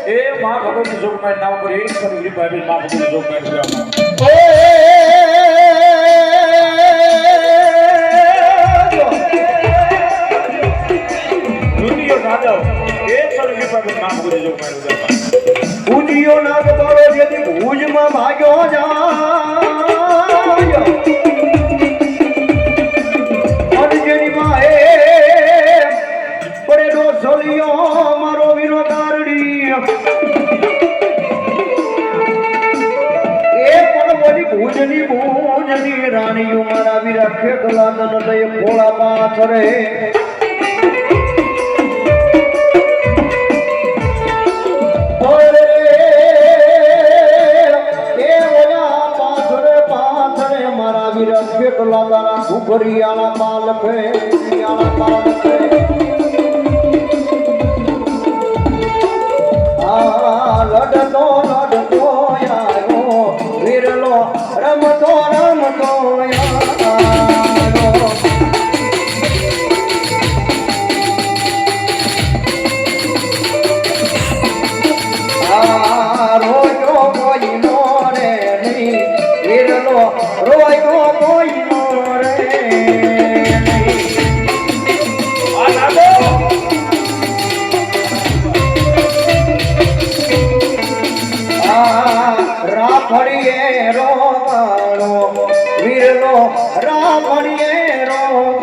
એ માં ભગવતી જોગમાય નામ પર એક કરી ભાઈ માં ભગવતી જોગમાય દુનિયો રાજા એક કરી ભાઈ માં ભગવતી જોગમાય ઉજિયો નાગ પાડો જેથી ભુજમાં ભાગ્યો જાય અડજની માએ પડેલો સોલિયો મારો વીરો તારડી એ પડવલી ભુજની રાણીઓ મારા વીરા ખેતલા તન દય ખોળા પાથરે ઉભરિયાળા પાલખે લડતો યારો વીરલો રમતો રોયો કોઈ નો રે નહીં વીરલો રોયો કોઈ રાફડીએ રોવાણો વીરલો રાફડીએ રોવાણો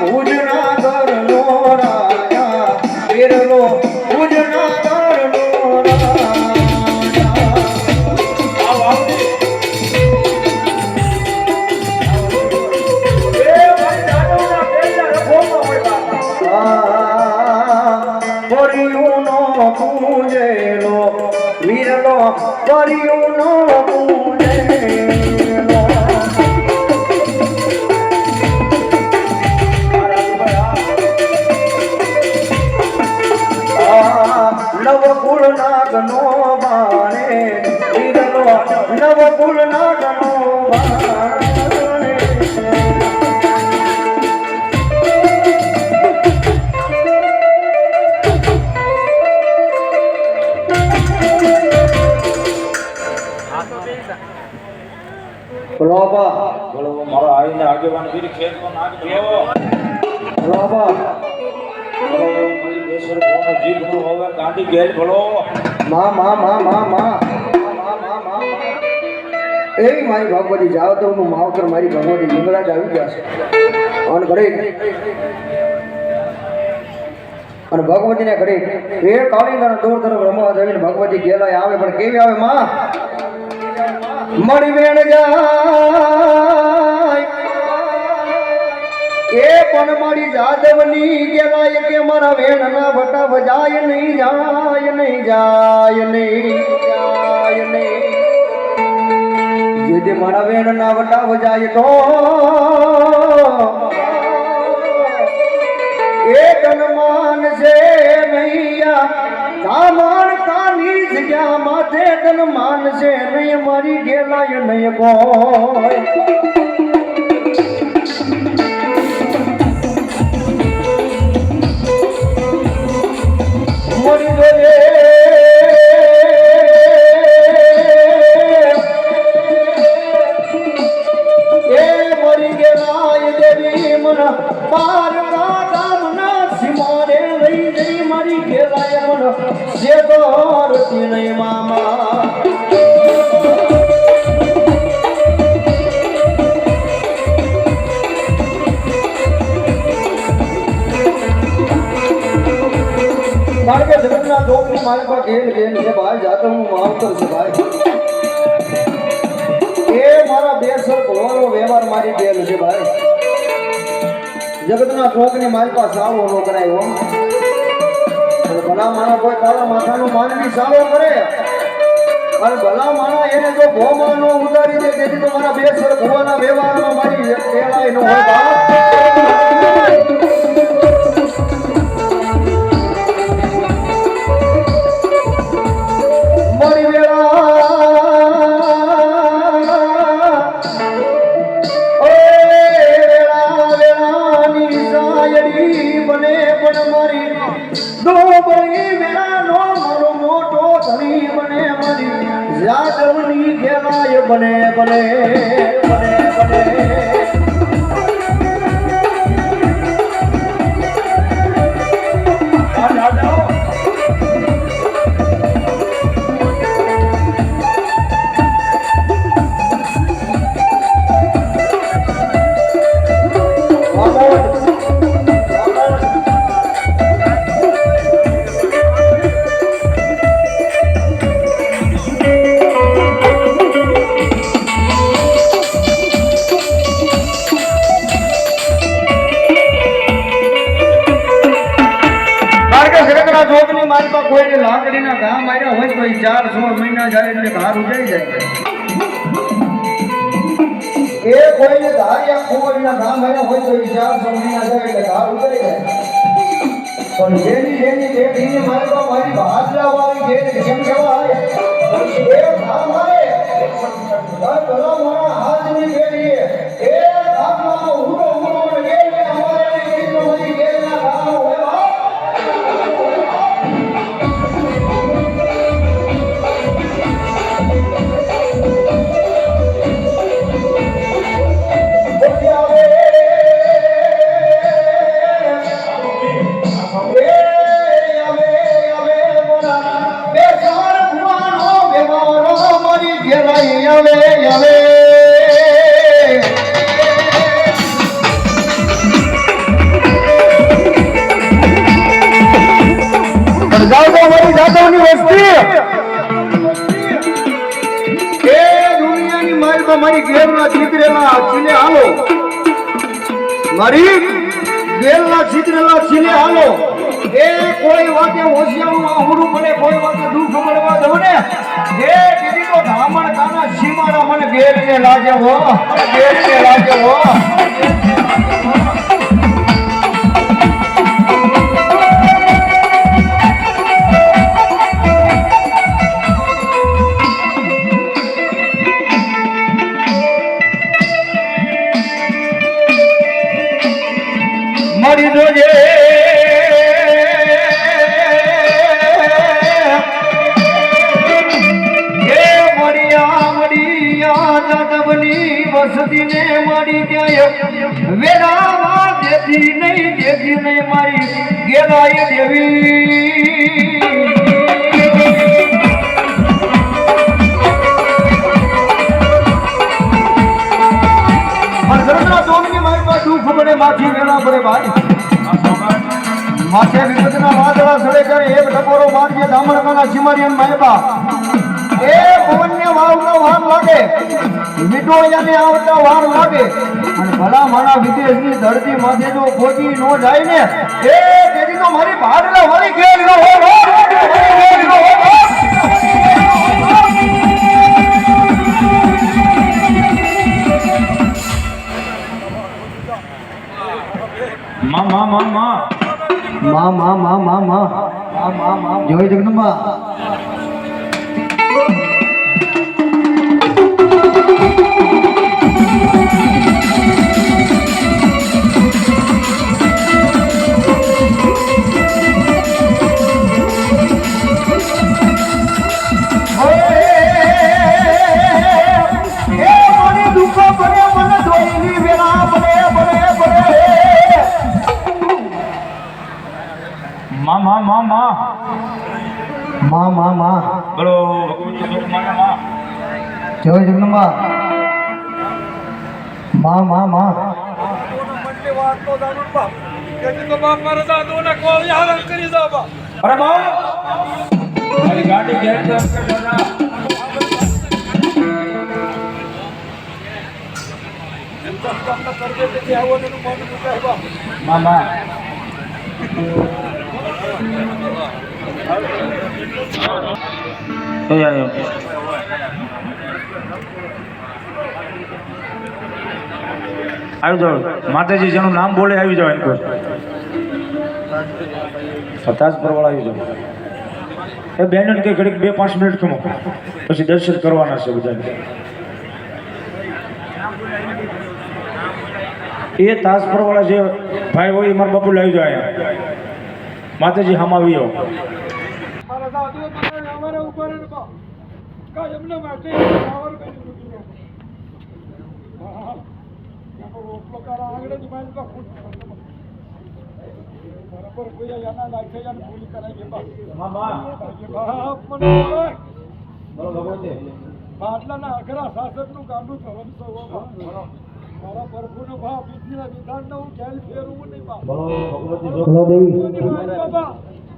ભુજના ઘરનો રાજા વીરલો ભુજના ઘરનો પૂજેલો વીરલો કર્યું નો પૂજેલો નવકુળ નાગનો બાણે વીરલો નવકુળ નાગનો રોબા બોલો મારો આવીને આગેવાન વીર ખેલ પણ નાગ ગયો રોબા બોલો મારી દેશર કોનો જીવ નો હવે ગાંડી ગેલ બોલો માં એવી મારી ભગવતી જાવ તો હું માવતર મારી ભગવતી લિંગરાજ આવી ગયા છે અને ઘરે અને ભગવતીને ઘરે એ કાળીંગાના દૂર તરફ રમવા જઈને ભગવતી ગેલાય આવે પણ કેવી આવે માં મળી વેણ જાય એ પણ મારી જાદવની ગેલાય કે મારા વેણ ના બટા બજાય નહીં જેથી મારા વેણ ના બટા બજાય તો એક અનુમાન છે નૈયા સામાન કાની જગ્યા માથે તન માન છે નહીં મારી ગેલાય નહીં કોઈ મરી ગયે એ મરી ગેલાય દેવી મન પાર મારી ગેલાય મન સેદોરતી નહીં મામા કારણ કે જગતના દોષની મારી પાસે ઘેર છે ભાઈ જાતો હું માવતર છે ભાઈ એ મારા દેશર ભોળો વ્યવહાર મારી ગયેલ છે ભાઈ જગતના દોષની મારી પાસે સારો ન કરાયો ભલા માણા કોઈ તારા માથાનું માનવી સારો કરે અને ભલા માણા એને જો ભોમાં નો ઉતારી દે તેથી તો મારા બેસર ભોવાના વ્યવહારમાં મારી કેળાય ન હોય મારી વેળા બને બને બને બને કોઈને લાકડીના ઘા માર્યા હોય તો 4-6 મહિના જાય એટલે ઘા ઉજાઈ જાય એ કોઈને ધારિયા કુંવરના ઘા માર્યા હોય તો 4-6 મહિના જાય એટલે ઘા ઉજાઈ જાય પણ જેની બેટીને મારવા મારી ભાજલા વાળી જે કેમ કહેવાય એ ઘા મારે ભલા મારા હાથની બેટીએ એ ઘામાં ઉડો ને અમારે મારી ગેરના ઘામાં હોય મારી ઘેરના ચિતરેલા ચીલે હાલો મારી ઘેરના ચિતરેલા ચીલે હાલો એ કોઈ વાતે હોશિયારું આહુડું પડે કોઈ વાતે દુઃખ મળવા દઉં ને જે દીદી તો ધામણ કાના સીમાડા મને ઘેરને લાગે હો ઘેરને લાગે હો મરી જોજે વસતીને મારી ક્યાંય વેરામાં દેતી નહીં મારી ગેલાય દેવી દુઃખ પડે માથી વેલા પડે ભાઈ માથે વિપતના વાદળા સડે કરે એક ટકોરો મારીએ ધામણકાના સિમારિયન માયબા એ પવનને વાવનો વાર લાગે વિટોળિયાને આવતા વાર લાગે અને ભલા મારા વિદેશની ધરતી માથે જો ખોટી નો જાય ને એ તેથી તો મારી ભાડલા વાળી ઘેર નો જય જગદંબા બોલો જય જગદંબા અરે બા મારી ગાડી ઘેર મામા આવી જાઓ માતાજી જેનું નામ બોલે આવી જાઓ એમ કહો તાજપુર વાળા આવી જાઓ એ બેન કે ઘડીક 2-5 મિનિટ ખમો પછી દર્શન કરવાના છે બધા એ તાજપુર વાળા જે ભાઈ હોય મારા બાપુ લાવી જાય માતાજી હામ આવી જાઓ એમને માટે પાવર કરી મૂકી રોટલો તારા આંગણે જ મારી બા ખુદ બરાબર કોઈ યાના લાગે યાન ભૂલી કરાય કે બા બાપ મને બોલો ભગવતી બાટલાના અઘરા શાસકનું ગાંડું ધરમ સૌ મારા પ્રભુનો ભાવ વિધિના વિધાનનો હું ઘેર ફેરવું નહીં બા બોલો ભગવતી બોલો દેવી બાબા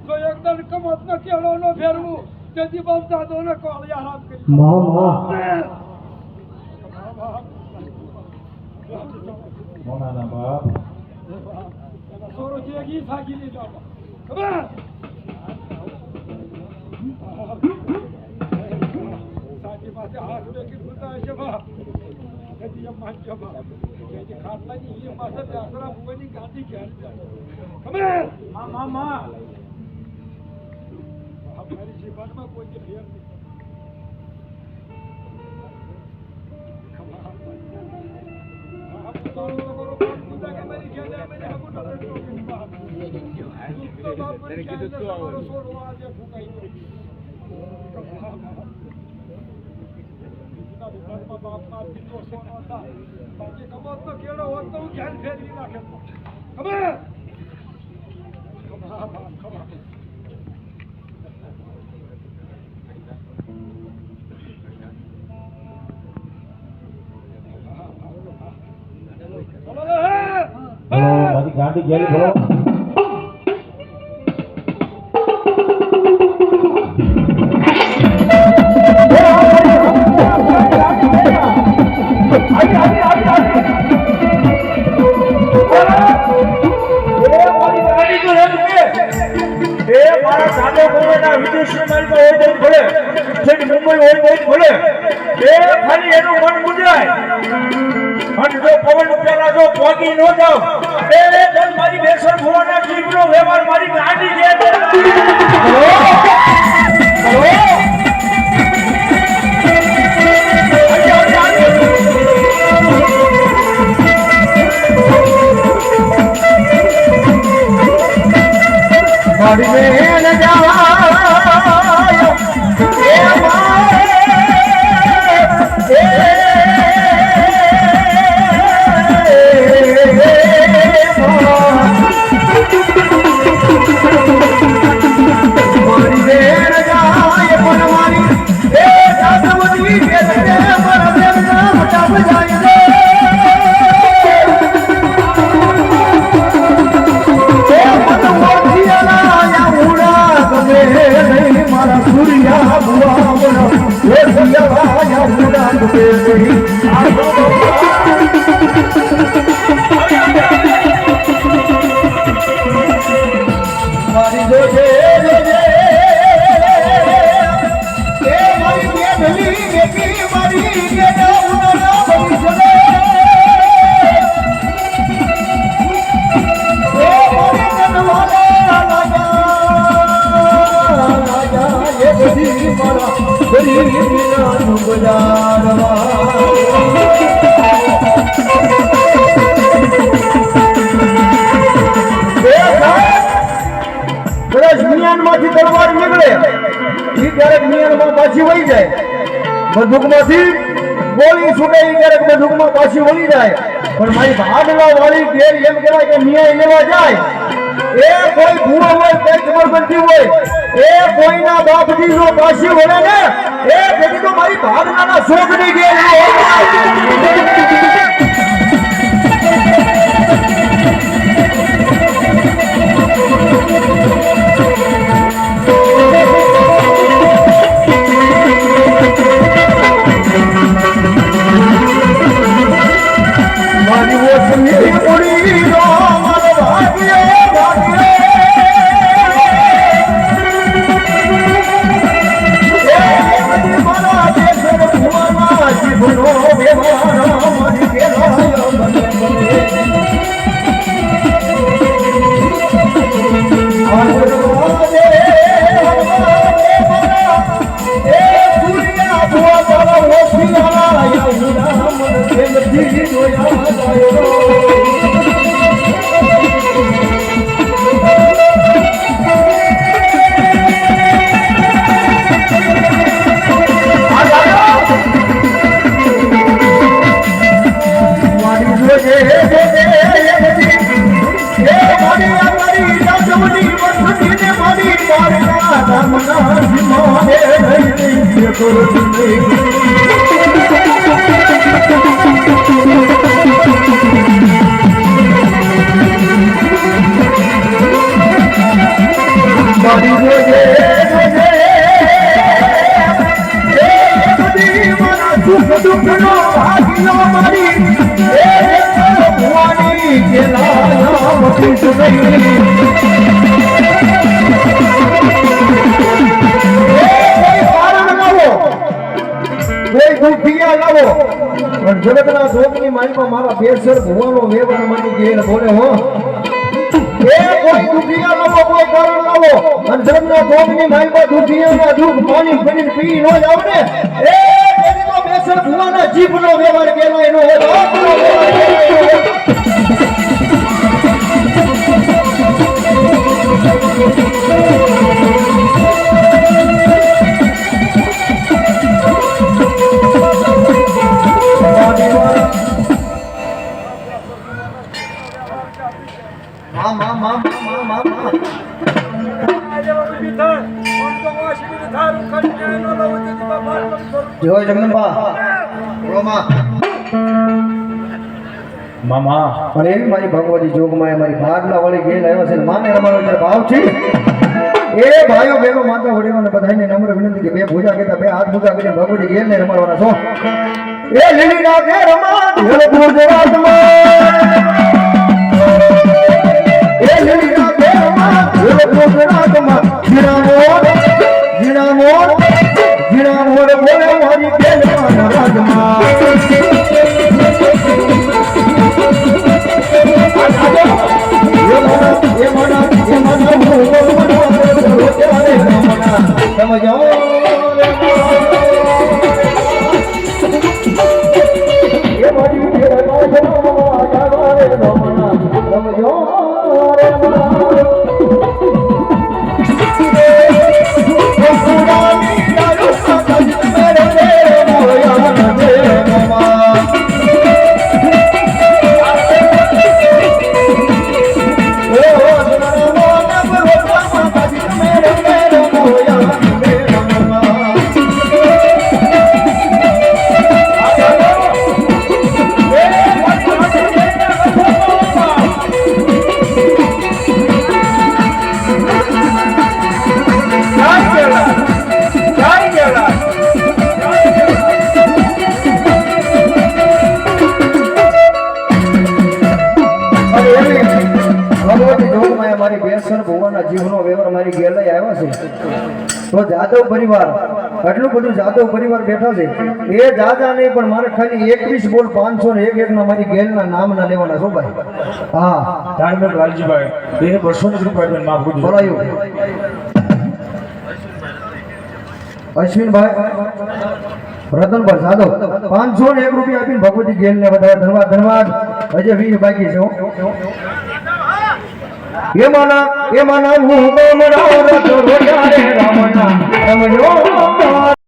તો એકદમ કમત ન કેળો ન ફેરવું તેથી બનતા દોને કોળી આરામ કરી મોનાના બાપ સોરો જે ગી સાગી લીધો ખબર સાચી પાસે હાથ બેકી ભૂતા છે બા કદી એમ માનજો બા કે ખાટલાની એ પાસે દાસરા ભુવની ગાંધી ઘેર ખબર માં મારી જીવનમાં કોઈ ફેર નહીં મારી ગાડી ઘેરી બોલો મુંબઈ હોય તો ભલે એ ખાલી એનું મન મુંજાય અને જો પવન પેલા જો પોગી ન જાવ એ મારી બેસર ભુવાના જીવનો વ્યવહાર મારી ગાડી છે મારી બેન જવા માંથી તલવાર નીકળે એ ક્યારેક મિયાનમાં પાછી વળી જાય બંદૂકમાંથી ગોળી છૂટે એ ક્યારેક બંદૂકમાં પાછી વળી જાય પણ મારી ભાગલા વાળી ઘેર એમ કહેવાય કે મિયા લેવા જાય એ કોઈ ભૂવો હોય કઈ જબરબંધી હોય એ કોઈના બાપથી જો પાછી વળે ને એ તેથી તો મારી ભાગલાના શોખની ઘેર મારી જોજે સુખ દુઃખનો ભાગ્યો મારી ભુવાની કેલા મતીશ નહીં કોઈ દુખિયા લાવો પણ જગતના જોગની મારીમાં મારા બેસર ભુવાનો વેવણ મારી ગયેલ બોલે હો એ કોઈ દુખિયા લાવો કોઈ કારણ લાવો અને જગતના જોગની મારીમાં દુખિયાના દુઃખ પાણી ભરીને પી ન જાવ ને એ તેની તો બેસર ભુવાના જીભનો વ્યવહાર કેલો એનો હાથનો વ્યવહાર જય જગદંબા બોલો માં મામા અને એવી મારી ભગવતી જોગમાં મારી ભાગલા વળી ગયેલ આવ્યા છે માને રમાડો ત્યારે ભાવ છે એ ભાઈઓ બહેનો માતા વડીલોને બધાને નમ્ર વિનંતી કે બે પૂજા કરતા બે હાથ પૂજા કરીને ભગવતી ગયેલ ને રમાડવાના છો એ લીલી નાખે રમા હેલો ગુજરાતમાં એ લીલી નાખે રમા હેલો ગુજરાતમાં જીણા મોર બોલે મારી બેન રાજમાં મારી બેસર ભુવાના જીવનો વ્યવહાર મારી ગેલાઈ આવ્યા છે તો જાદવ પરિવાર આટલું બધું જાદવ પરિવાર બેઠા છે એ દાદા નહીં પણ મારે ખાલી 21 બોલ 501 ના મારી ગેલના નામ ના લેવાના છો ભાઈ હા ધાર્મિક લાલજીભાઈ એને 200 રૂપિયા માફ કરજો બોલાયું અશ્વિનભાઈ રતનભાઈ જાદવ 501 રૂપિયા આપીને ભગવતી ગેલ ને વધારે ધન્યવાદ હજે 20 બાકી છે એમાના હું ગમરાવ રતો રોયા રે રામના સમજો